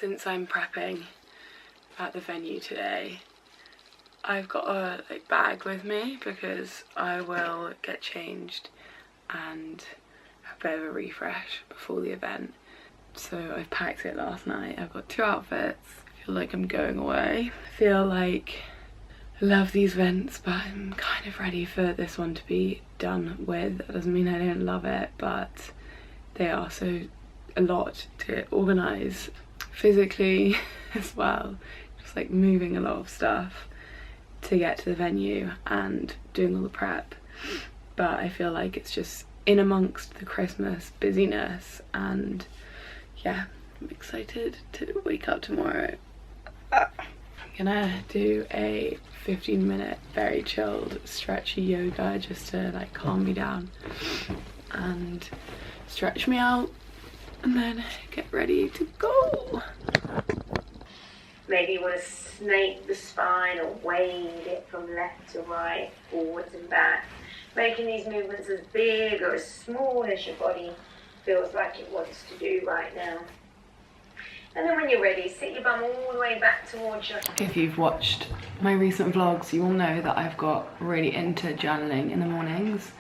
since I'm prepping at the venue today, I've got a bag with me because I will get changed and have a bit of a refresh before the event. So I've packed it last night. I've got 2 outfits. I feel like I'm going away. I feel like I love these events, but I'm kind of ready for this one to be done with. That doesn't mean I don't love it, but they are so a lot to organise physically as well. Just like moving a lot of stuff to get to the venue and doing all the prep. But I feel like it's just in amongst the Christmas busyness, and yeah, I'm excited to wake up tomorrow. I'm gonna do a 15-minute very chilled stretchy yoga just to like calm me down and stretch me out, and then get ready to go. Maybe you want to snake the spine or wave it from left to right, forwards and back, making these movements as big or as small as your body feels like it wants to do right now. And then when you're ready, sit your bum all the way back towards your... If you've watched my recent vlogs, you will know that I've got really into journaling in the mornings.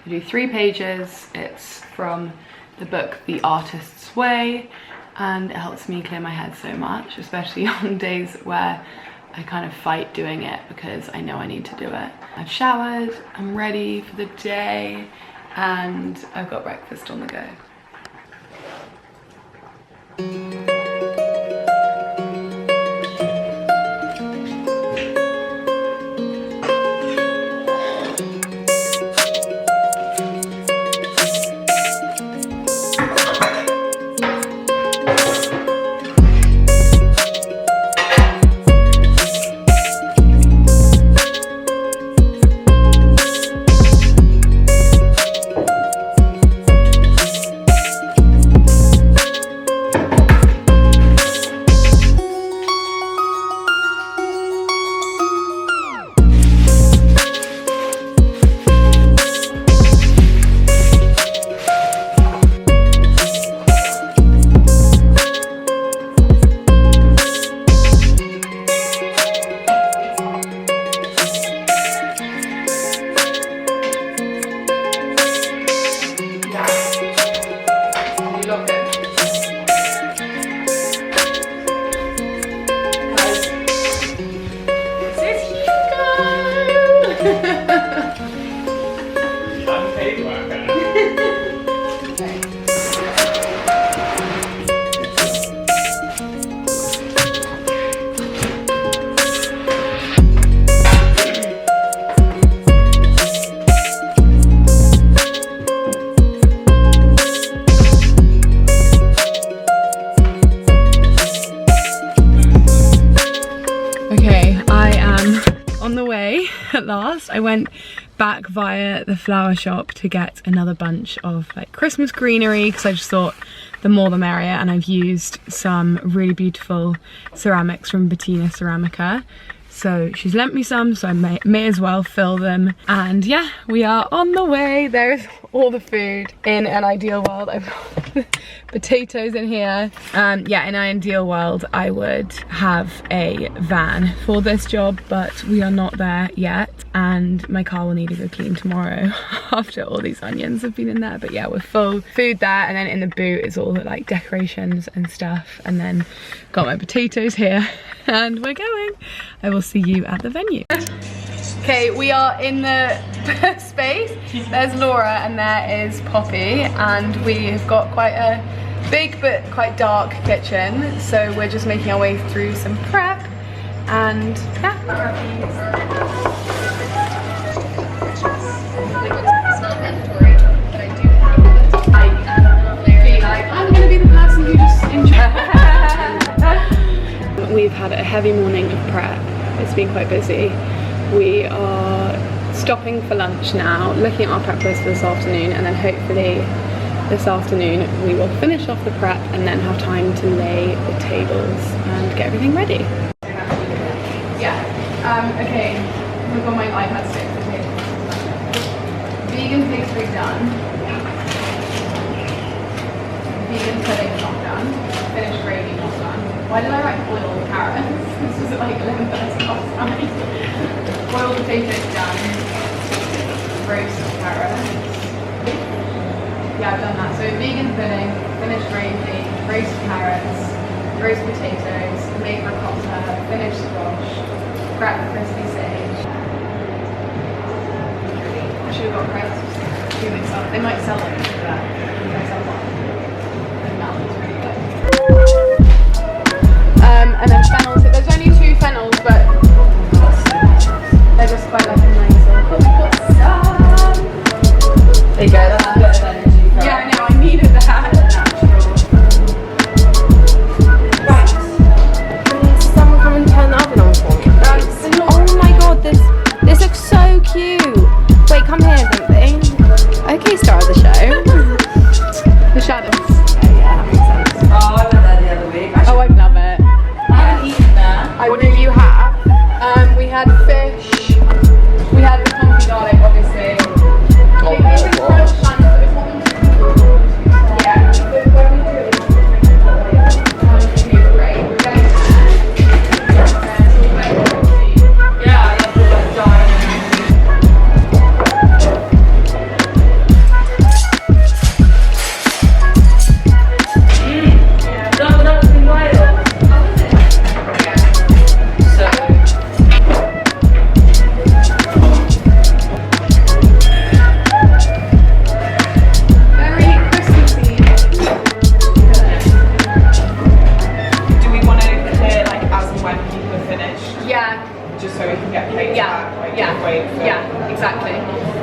I do 3 pages. It's from the book The Artist's Way, and it helps me clear my head so much, especially on days where I kind of fight doing it because I know I need to do it. I've showered, I'm ready for the day, and I've got breakfast on the go. At last, I went back via the flower shop to get another bunch of like Christmas greenery because I just thought the more the merrier, and I've used some really beautiful ceramics from Bettina Ceramica. So she's lent me some, so I may as well fill them. And yeah, we are on the way. There's all the food. In an ideal world, I've got potatoes in here. Yeah, in an ideal world, I would have a van for this job, but we are not there yet. And my car will need to go clean tomorrow after all these onions have been in there. But yeah, we're full food there. And then in the boot is all the like decorations and stuff. And then got my potatoes here and we're going. I will see you at the venue. Okay, we are in the space. There's Laura and there is Poppy, and we've got quite a big but quite dark kitchen. So we're just making our way through some prep, and yeah. I'm gonna be the person who just enjoys. We've had a heavy morning of prep. It's been quite busy. We are stopping for lunch now, looking at our prep list for this afternoon, and then hopefully this afternoon we will finish off the prep and then have time to lay the tables and get everything ready. Yeah, okay, we've got my iPad stick. Okay. Vegan pastry done. Vegan pudding not done. Finished gravy not done. Why did I write boiled carrots? This was at like 11:30 last night. Boiled potatoes done. Roast carrots. Yeah, I've done that. So vegan pudding, finished gravy, roast carrots, roast potatoes, made ricotta, finished squash, cracked crispy sage. I should have got crisps. They might sell them for that. They sell one. And that was really good. And then fennels. There's only 2 fennels, but they're just quite like a nice little. There you go. That's a bit of energy. Yeah, I know. I needed that. Right. Can someone come and turn the oven on for me? Oh my god, this looks so cute. Wait, come here, something. Okay, star of the show. The shadows. Oh yeah, that makes sense. Oh, I went there the other week. Oh, I love it. I haven't eaten there. What did you have? We had fish. We had the confit garlic, obviously. Oh, This is crunch time, but it's not yeah. But when we do it, it's great. We're getting Yeah, I love the diaries. That was in Wales. So very Christmassy. Do we want to clear like as and when people are finished, Yeah, just so we can get plates yeah, back? Like, yeah, don't wait for yeah, exactly.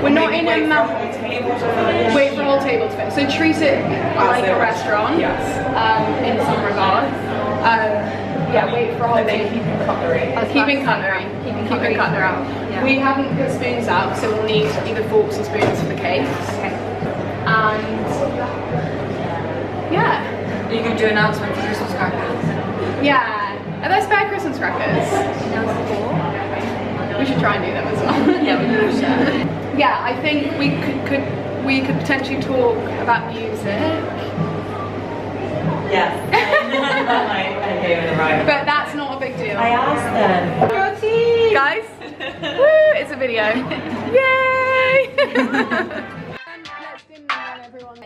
We're not in wait a for the whole table to finish. wait for a whole table to finish. So treat it like a restaurant. Yes. In some regard. Yeah, wait for a whole And then table. keeping cutlery. Keeping cutlery. Keeping cutlery out. Yeah. We haven't put spoons out, so we'll need either forks or spoons for the cakes. Okay. And yeah. are you going to do an announcement for Christmas crackers? Yeah. Are there spare Christmas crackers? We should try and do them as well. Yeah, we do. Sure. Yeah, I think we could potentially talk about music. Yes. I gave it a right. But that's not a big deal. I asked them. Guys, woo, it's a video. Yay! Let's dim them when everyone.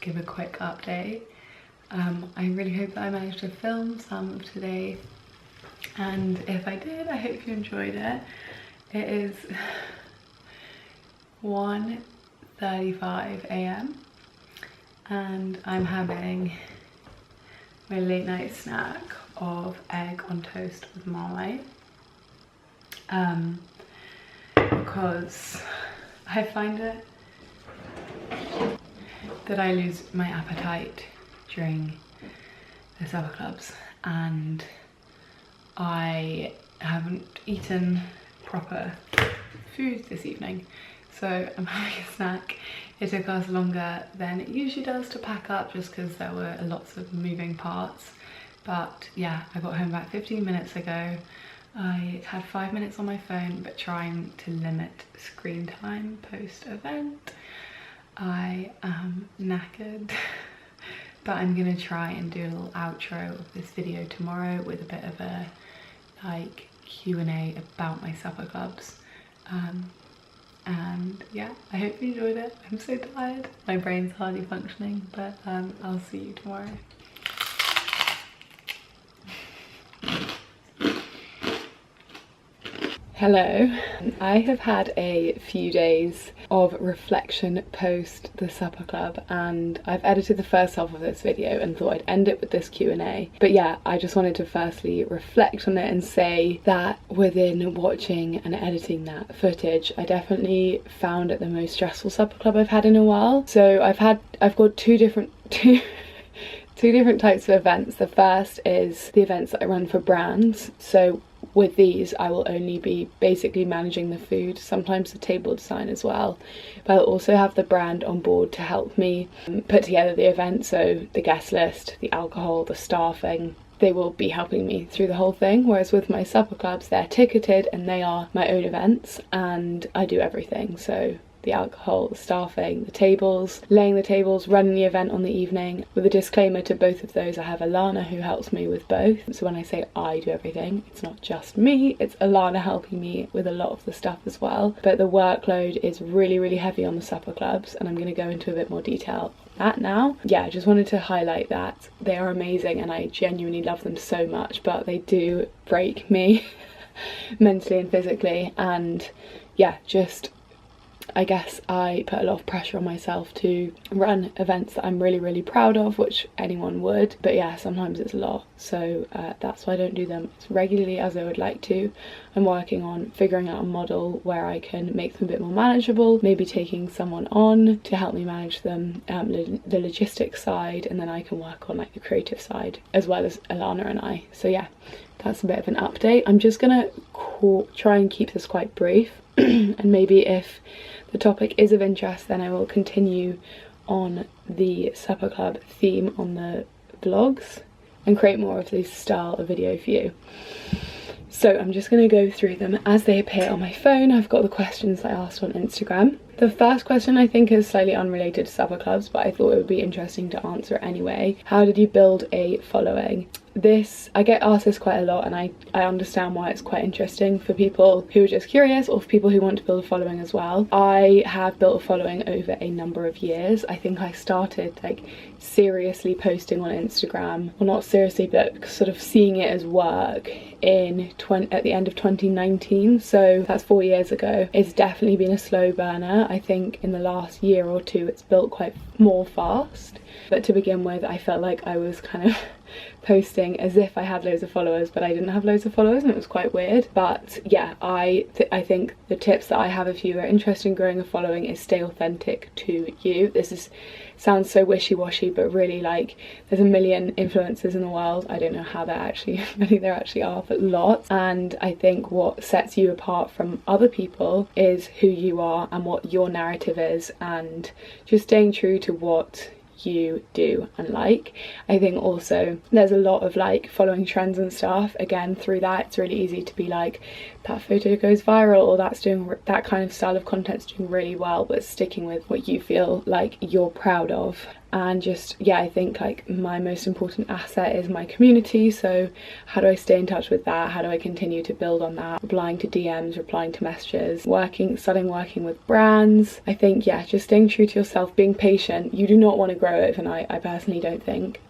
Give a quick update. I really hope that I managed to film some of today, and if I did, I hope you enjoyed it. It is 1:35 AM and I'm having my late night snack of egg on toast with Marmite, because I find it that I lose my appetite during the supper clubs, and I haven't eaten proper food this evening, so I'm having a snack. It took us longer than it usually does to pack up just because there were lots of moving parts, but yeah, I got home about 15 minutes ago. I had 5 minutes on my phone, but trying to limit screen time post event. I am knackered, but I'm gonna try and do a little outro of this video tomorrow with a bit of a like Q&A about my supper clubs. And yeah, I hope you enjoyed it. I'm so tired. My brain's hardly functioning, but I'll see you tomorrow. Hello. I have had a few days of reflection post the supper club, and I've edited the first half of this video and thought I'd end it with this Q&A. But yeah, I just wanted to firstly reflect on it and say that within watching and editing that footage, I definitely found it the most stressful supper club I've had in a while. So I've got two different types of events. The first is the events that I run for brands. So with these, I will only be basically managing the food, sometimes the table design as well, but I'll also have the brand on board to help me put together the event. So the guest list, the alcohol, the staffing, they will be helping me through the whole thing. Whereas with my supper clubs, they're ticketed and they are my own events and I do everything. So the alcohol, the staffing, the tables, laying the tables, running the event on the evening. With a disclaimer to both of those, I have Alana who helps me with both. So when I say I do everything, it's not just me, it's Alana helping me with a lot of the stuff as well. But the workload is really, really heavy on the supper clubs, and I'm going to go into a bit more detail on that now. Yeah, I just wanted to highlight that they are amazing and I genuinely love them so much, but they do break me mentally and physically. And yeah, just I guess I put a lot of pressure on myself to run events that I'm really, really proud of, which anyone would, but yeah, sometimes it's a lot. So that's why I don't do them as regularly as I would like to. I'm working on figuring out a model where I can make them a bit more manageable, maybe taking someone on to help me manage them, the logistics side, and then I can work on like the creative side as well as Alana and I. So yeah, that's a bit of an update. I'm just gonna try and keep this quite brief and maybe if the topic is of interest, then I will continue on the supper club theme on the vlogs and create more of this style of video for you. So I'm just going to go through them as they appear on my phone. I've got the questions I asked on Instagram. The first question I think is slightly unrelated to supper clubs, but I thought it would be interesting to answer anyway. How did you build a following? I get asked this quite a lot, and I understand why it's quite interesting for people who are just curious or for people who want to build a following as well. I have built a following over a number of years. I think I started like seriously posting on Instagram, well not seriously but sort of seeing it as work at the end of 2019, so that's 4 years ago. It's definitely been a slow burner. I think in the last year or two it's built quite more fast, but to begin with I felt like I was kind of posting as if I had loads of followers, but I didn't have loads of followers, and it was quite weird. But yeah, I think the tips that I have if you are interested in growing a following is stay authentic to you. Sounds so wishy-washy, but really, like, there's a million influencers in the world. I don't know how many there actually are, but lots. And I think what sets you apart from other people is who you are and what your narrative is, and just staying true to what you do and like. I think also there's a lot of like following trends and stuff. Again, through that it's really easy to be like, that photo goes viral, or that kind of style of content's doing really well, but sticking with what you feel like you're proud of. And just, yeah, I think like my most important asset is my community. So how do I stay in touch with that? How do I continue to build on that? Replying to DMs, replying to messages, starting working with brands. I think, yeah, just staying true to yourself, being patient. You do not want to grow overnight. I personally don't think.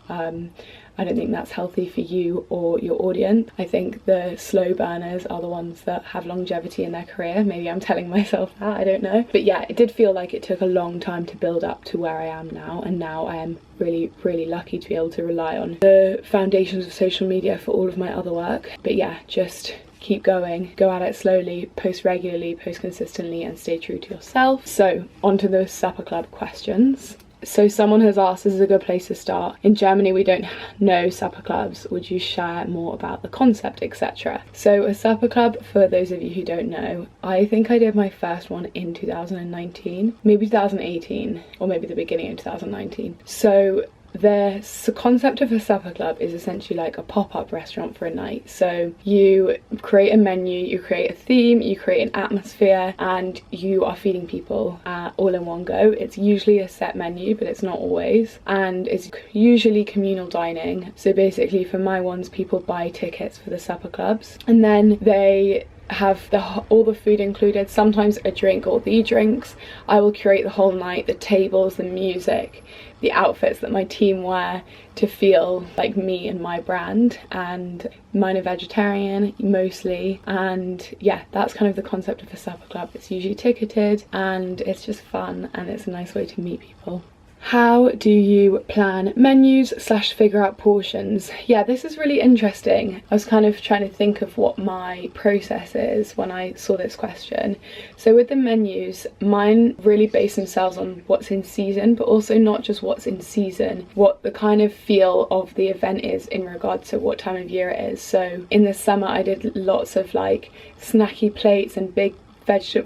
I don't think that's healthy for you or your audience. I think the slow burners are the ones that have longevity in their career. Maybe I'm telling myself that, I don't know. But yeah, it did feel like it took a long time to build up to where I am now, and now I am really, really lucky to be able to rely on the foundations of social media for all of my other work. But yeah, just keep going, go at it slowly, post regularly, post consistently, and stay true to yourself. So onto the supper club questions. So someone has asked, this is a good place to start. In Germany we don't know supper clubs. Would you share more about the concept, etc.? So a supper club, for those of you who don't know, I think I did my first one in 2019, maybe 2018, or maybe the beginning of 2019. So the concept of a supper club is essentially like a pop-up restaurant for a night. So you create a menu, you create a theme, you create an atmosphere, and you are feeding people all in one go. It's usually a set menu, but it's not always, and it's usually communal dining. So basically for my ones, people buy tickets for the supper clubs, and then they have all the food included, sometimes a drink or the drinks. I will curate the whole night, the tables, the music, the outfits that my team wear to feel like me and my brand, and mine are vegetarian mostly. And yeah, that's kind of the concept of a supper club. It's usually ticketed and it's just fun, and it's a nice way to meet people. How do you plan menus / figure out portions? Yeah, this is really interesting. I was kind of trying to think of what my process is when I saw this question. So with the menus, mine really base themselves on what's in season, but also not just what's in season, what the kind of feel of the event is in regard to what time of year it is. So in the summer I did lots of like snacky plates and big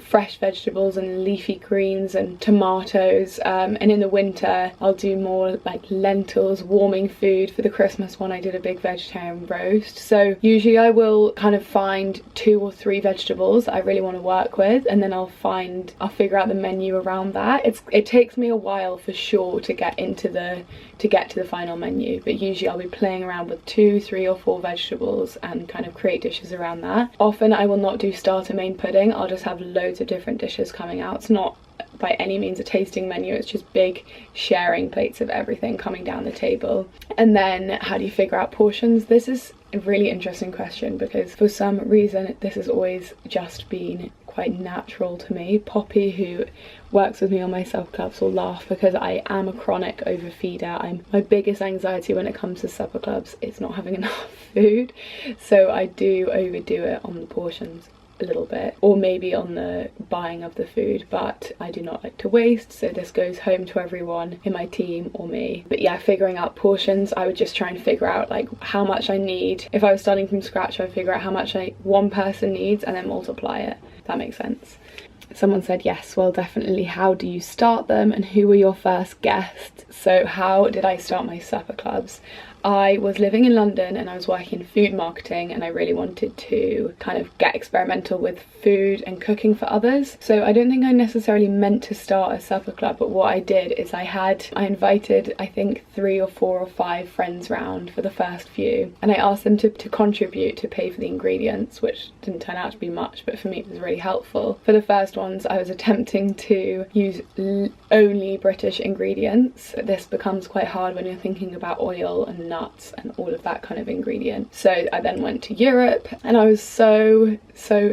fresh vegetables and leafy greens and tomatoes, and in the winter I'll do more like lentils, warming food. For the Christmas one I did a big vegetarian roast. So usually I will kind of find 2 or 3 vegetables that I really want to work with, and then I'll figure out the menu around that. It takes me a while for sure to get to the final menu, but usually I'll be playing around with 2, 3 or 4 vegetables and kind of create dishes around that. Often I will not do starter main pudding, I'll just have loads of different dishes coming out. It's not by any means a tasting menu, it's just big sharing plates of everything coming down the table. And then how do you figure out portions? This is a really interesting question, because for some reason this has always just been quite natural to me. Poppy, who works with me on my supper clubs, will laugh because I am a chronic overfeeder. My biggest anxiety when it comes to supper clubs is not having enough food, so I do overdo it on the portions a little bit, or maybe on the buying of the food, but I do not like to waste, so this goes home to everyone in my team or me. But yeah, figuring out portions, I would just try and figure out like how much I need. If I was starting from scratch, I would figure out how much one person needs and then multiply it. If that makes sense. Someone said yes, well definitely. How do you start them, and who were your first guests? So how did I start my supper clubs? I was living in London and I was working in food marketing, and I really wanted to kind of get experimental with food and cooking for others. So I don't think I necessarily meant to start a supper club, but what I did is I invited I think 3 or 4 or 5 friends round for the first few, and I asked them to contribute to pay for the ingredients, which didn't turn out to be much, but for me it was really helpful. For the first ones I was attempting to use only British ingredients. This becomes quite hard when you're thinking about oil and nuts and all of that kind of ingredient. So I then went to Europe, and I was so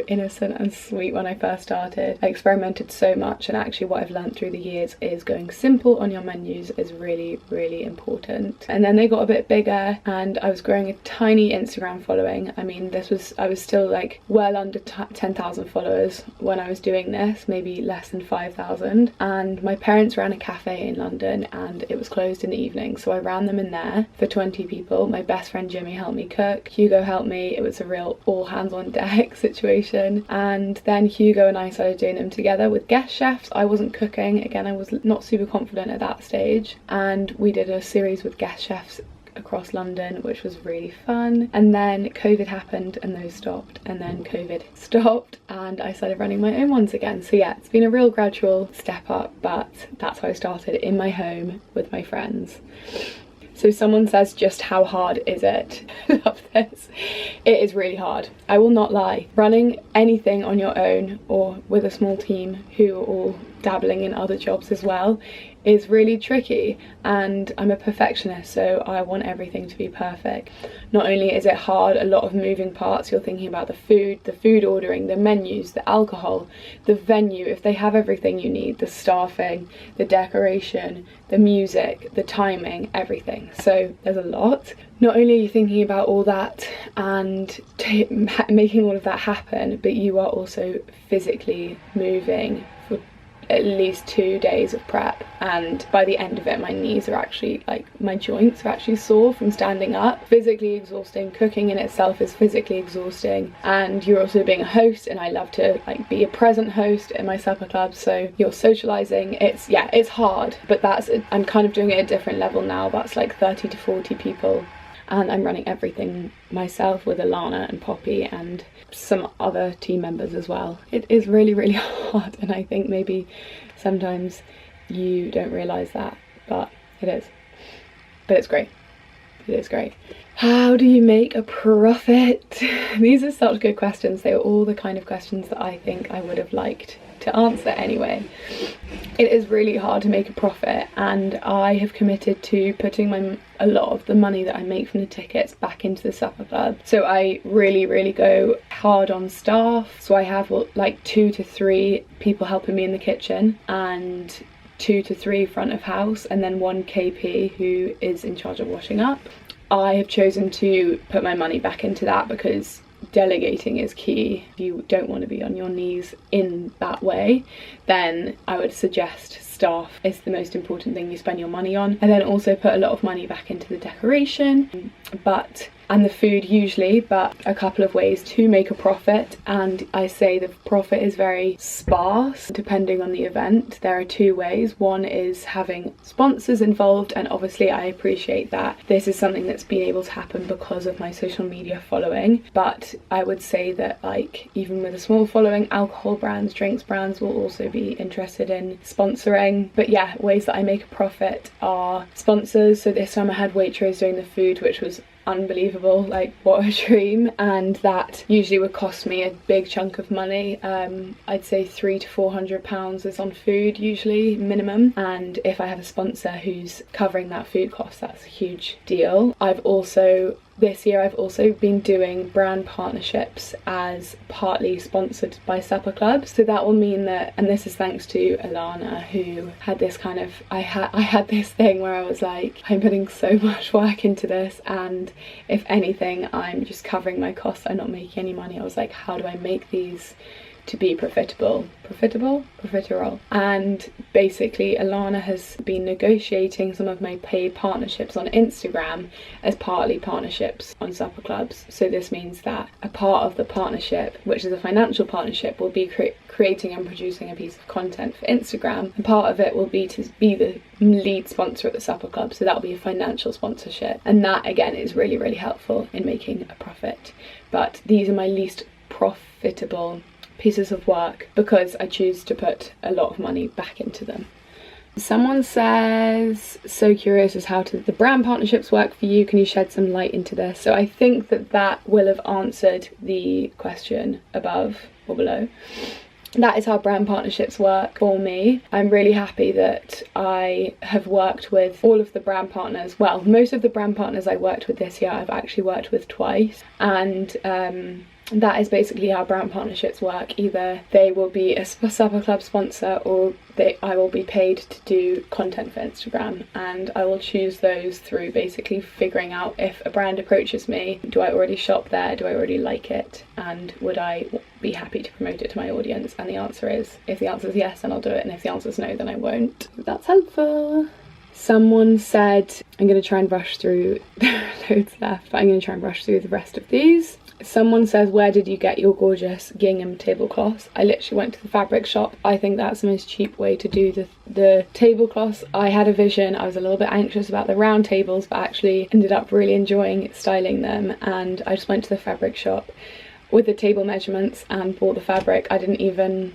innocent and sweet when I first started. I experimented so much, and actually what I've learned through the years is going simple on your menus is really, really important. And then they got a bit bigger, and I was growing a tiny Instagram following. I mean, I was still like well under 10,000 followers when I was doing this, maybe less than 5,000. And my parents ran a cafe in London and it was closed in the evening, so I ran them in there for 20 people. My best friend Jimmy helped me cook, Hugo helped me. It was a real all hands on deck situation. And then Hugo and I started doing them together with guest chefs. I wasn't cooking, again I was not super confident at that stage, and we did a series with guest chefs across London, which was really fun. And then COVID happened and those stopped, and then COVID stopped and I started running my own ones again. So yeah, it's been a real gradual step up, but that's how I started, in my home with my friends. So someone says, just how hard is it? Love this. It is really hard. I will not lie. Running anything on your own or with a small team who are all dabbling in other jobs as well is really tricky, and I'm a perfectionist, so I want everything to be perfect. Not only is it hard, a lot of moving parts. You're thinking about the food ordering, the menus, the alcohol, the venue, if they have everything you need, the staffing, the decoration, the music, the timing, everything. So there's a lot. Not only are you thinking about all that and making all of that happen, but you are also physically moving for at least 2 days of prep, and by the end of it my knees are actually, like, my joints are actually sore from standing up. Physically exhausting. Cooking in itself is physically exhausting, and you're also being a host, and I love to, like, be a present host in my supper club, so you're socializing. It's hard, but I'm kind of doing it at a different level now. That's like 30 to 40 people, and I'm running everything myself with Alana and Poppy and some other team members as well. It is really, really hard, and I think maybe sometimes you don't realise that, but it is. But it's great. It is great. How do you make a profit? These are such good questions. They are all the kind of questions that I think I would have liked to answer anyway. It is really hard to make a profit, and I have committed to putting a lot of the money that I make from the tickets back into the supper club. So I really go hard on staff. So I have like 2 to 3 people helping me in the kitchen, and 2 to 3 front of house, and then 1 KP who is in charge of washing up. I have chosen to put my money back into that because delegating is key. If you don't want to be on your knees in that way, then I would suggest staff is the most important thing you spend your money on. I then also put a lot of money back into the decoration and the food usually, but a couple of ways to make a profit, and I say the profit is very sparse depending on the event. There are 2 ways. One is having sponsors involved, and obviously I appreciate that this is something that's been able to happen because of my social media following, but I would say that, like, even with a small following, alcohol brands, drinks brands will also be interested in sponsoring. But yeah, ways that I make a profit are sponsors. So this time I had Waitrose doing the food, which was unbelievable, like, what a dream, and that usually would cost me a big chunk of money. I'd say £300 to £400 is on food usually, minimum, and if I have a sponsor who's covering that food cost, that's a huge deal. This year I've also been doing brand partnerships as partly sponsored by supper clubs. So that will mean that, and this is thanks to Alana, who had this kind of, I had this thing where I was like, I'm putting so much work into this, and if anything I'm just covering my costs, I'm not making any money. I was like, how do I make these to be profitable, and basically Alana has been negotiating some of my paid partnerships on Instagram as partly partnerships on supper clubs. So this means that a part of the partnership, which is a financial partnership, will be creating and producing a piece of content for Instagram, and part of it will be to be the lead sponsor at the supper club, so that'll be a financial sponsorship, and that again is really, really helpful in making a profit. But these are my least profitable pieces of work because I choose to put a lot of money back into them. Someone says, so curious as how the brand partnerships work for you, can you shed some light into this? So I think that will have answered the question above or below. That is how brand partnerships work for me. I'm really happy that I have worked with all of the brand partners. Well, most of the brand partners I worked with this year I've actually worked with twice, and that is basically how brand partnerships work. Either they will be a supper club sponsor, or I will be paid to do content for Instagram, and I will choose those through basically figuring out if a brand approaches me, do I already shop there, do I already like it, and would I be happy to promote it to my audience? And the answer is, if the answer is yes, then I'll do it, and if the answer is no, then I won't. That's helpful. Someone said, I'm going to try and rush through, there are loads left, but I'm going to try and rush through the rest of these. Someone says, where did you get your gorgeous gingham tablecloths? I literally went to the fabric shop. I think that's the most cheap way to do the tablecloths. I had a vision, I was a little bit anxious about the round tables, but actually ended up really enjoying styling them, and I just went to the fabric shop with the table measurements and bought the fabric. I didn't even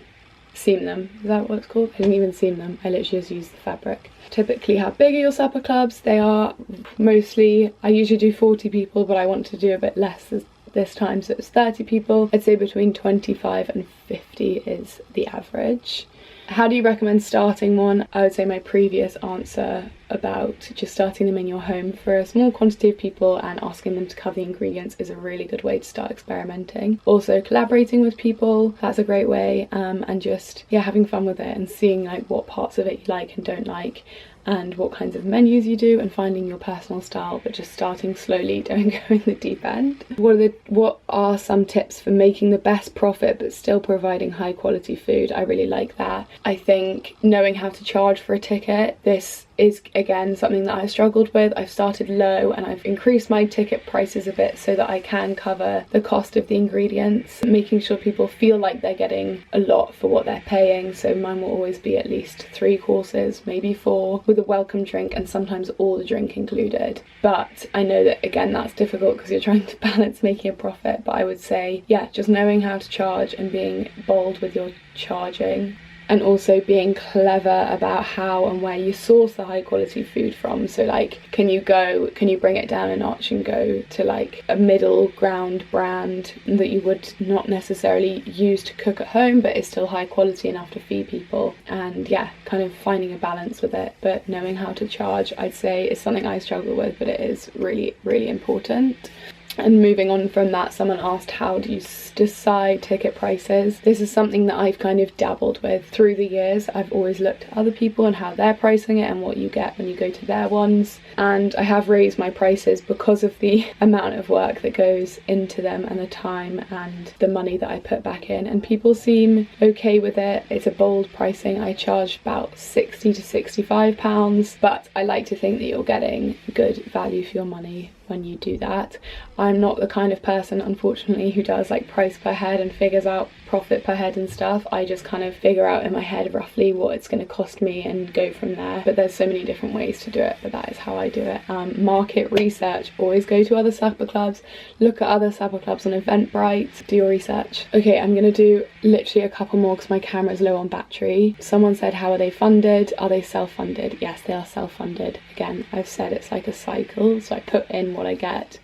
seam them. Is that what it's called? I didn't even seam them. I literally just used the fabric. Typically, how big are your supper clubs? They are mostly, I usually do 40 people, but I want to do a bit less this time, so it's 30 people. I'd say between 25 and 50 is the average. How do you recommend starting one? I would say my previous answer about just starting them in your home for a small quantity of people and asking them to cover the ingredients is a really good way to start experimenting. Also, collaborating with people, that's a great way, and just having fun with it and seeing like what parts of it you like and don't like, and what kinds of menus you do, and finding your personal style, but just starting slowly, don't go in the deep end. What are some tips for making the best profit but still providing high quality food? I really like that. I think knowing how to charge for a ticket, this is again something that I struggled with. I've started low and I've increased my ticket prices a bit so that I can cover the cost of the ingredients, making sure people feel like they're getting a lot for what they're paying. So mine will always be at least 3 courses, maybe 4, with a welcome drink and sometimes all the drink included. But I know that again that's difficult because you're trying to balance making a profit, but I would say yeah, just knowing how to charge and being bold with your charging, and also being clever about how and where you source the high quality food from. So like, can you bring it down a notch and go to like a middle ground brand that you would not necessarily use to cook at home but is still high quality enough to feed people? And yeah, kind of finding a balance with it, but knowing how to charge, I'd say, is something I struggle with, but it is really, really important. And moving on from that, someone asked, how do you decide ticket prices? This is something that I've kind of dabbled with through the years. I've always looked at other people and how they're pricing it and what you get when you go to their ones. And I have raised my prices because of the amount of work that goes into them and the time and the money that I put back in. And people seem okay with it. It's a bold pricing. I charge about £60 to £65, but I like to think that you're getting good value for your money when you do that. I'm not the kind of person, unfortunately, who does like price per head and figures out profit per head and stuff. I just kind of figure out in my head roughly what it's going to cost me and go from there. But there's so many different ways to do it, but that is how I do it. Market research, always go to other supper clubs, look at other supper clubs on Eventbrite, do your research. Okay, I'm going to do literally a couple more because my camera's low on battery. Someone said, how are they funded? Are they self-funded? Yes, they are self-funded. Again, I've said it's like a cycle, so I put in what I get.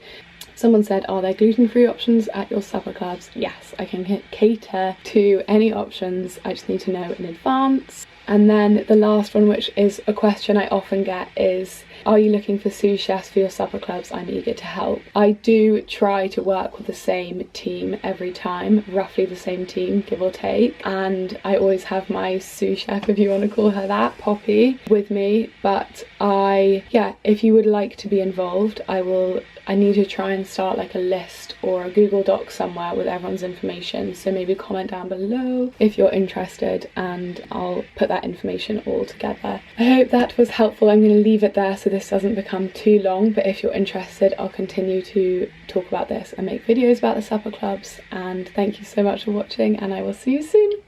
Someone said, are there gluten-free options at your supper clubs? Yes, I can cater to any options. I just need to know in advance. And then the last one, which is a question I often get, is, are you looking for sous chefs for your supper clubs? I'm eager to help. I do try to work with the same team every time, roughly the same team, give or take. And I always have my sous chef, if you want to call her that, Poppy, with me. But if you would like to be involved, I need to try and start like a list or a Google Doc somewhere with everyone's information. So maybe comment down below if you're interested and I'll put that information all together. I hope that was helpful. I'm going to leave it there so this doesn't become too long, but if you're interested, I'll continue to talk about this and make videos about the supper clubs. And thank you so much for watching, and I will see you soon.